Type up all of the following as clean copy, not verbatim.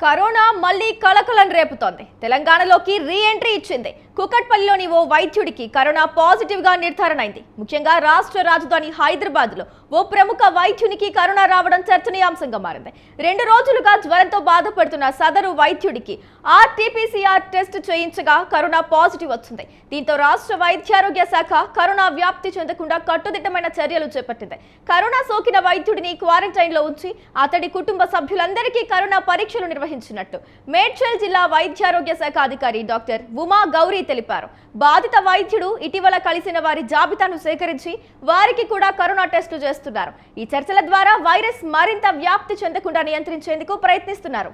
Corona మళ్లీ కలకలం రేపుతోంది. తెలంగాణలోకి రీ ఎంట్రీ ఇచ్చింది. కుకట్పల్లిలోని ఓ వైద్యుడికి కరోనా పాజిటివ్ గా నిర్ధారణ అయింది. ముఖ్యంగా రాష్ట్ర రాజధాని హైదరాబాద్ లో ఓ ప్రముఖ వైద్యునికి కరోనా రావడం చర్చనీయాంశంగా మారింది. 2 రోజులుగా జ్వరంతో బాధపడుతున్న సదరు వైద్యుడికి RT-PCR టెస్ట్ చేయించగా కరోనా పాజిటివ్ వచ్చింది. దీంతో రాష్ట్ర వైద్యారోగ్య శాఖ కరోనా వ్యాప్తి చెందకుండా కట్టుదిట్టమైన చర్యలు చేపట్టింది. కరోనా సోకిన వైద్యుడిని క్వారంటైన్ లో ఉంచి అతడి కుటుంబ సభ్యులందరికీ కరోనా పరీక్షలు నిర్వహించినట్టు మేడ్చల్ జిల్లా వైద్యారోగ్య శాఖ అధికారి డాక్టర్ ఉమా గౌరీ తెలిపారు. బాధిత వైద్యుడు ఇటీవల కలిసిన వారి జాబితాను సేకరించి వారికి కూడా కరోనా టెస్టులు చేస్తున్నారు. ఈ చర్చల ద్వారా వైరస్ మరింత వ్యాప్తి చెందకుండా నియంత్రించేందుకు ప్రయత్నిస్తున్నారు.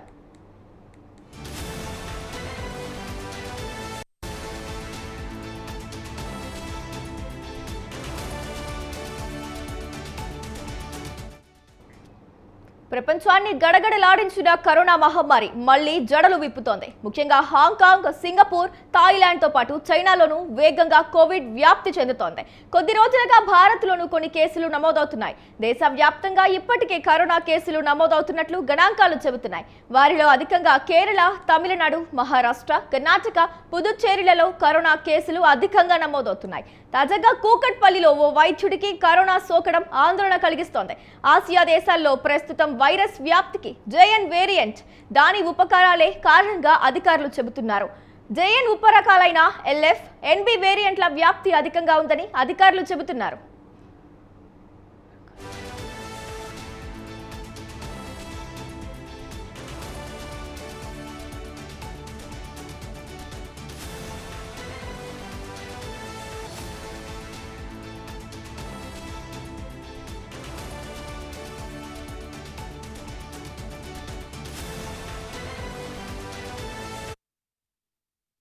ప్రపంచాన్ని గడగడలాడించిన కరోనా మహమ్మారి మళ్లీ జడలు విప్పుతోంది. ముఖ్యంగా హాంకాంగ్, సింగపూర్, థాయిలాండ్ తో పాటు చైనాలోనూ వేగంగా కోవిడ్ వ్యాప్తి చెందుతోంది. కొద్ది రోజులుగా భారత్లోనూ కొన్ని కేసులు నమోదవుతున్నాయి. దేశవ్యాప్తంగా ఇప్పటికే కరోనా కేసులు నమోదవుతున్నట్లు గణాంకాలు చెబుతున్నాయి. వారిలో అధికంగా కేరళ, తమిళనాడు, మహారాష్ట్ర, కర్ణాటక, పుదుచ్చేరిలలో కరోనా కేసులు అధికంగా నమోదవుతున్నాయి. తాజాగా కూకట్పల్లిలో ఓ వైద్యుడికి కరోనా సోకడం ఆందోళన కలిగిస్తోంది. ఆసియా దేశాల్లో ప్రస్తుతం వైరస్ వ్యాప్తికి JN వేరియంట్, దాని ఉపకారాలే కారణంగా అధికారులు చెబుతున్నారు. JN ఉపరకాలైన LF, NB వేరియంట్ల వ్యాప్తి అధికంగా ఉందని అధికారులు చెబుతున్నారు.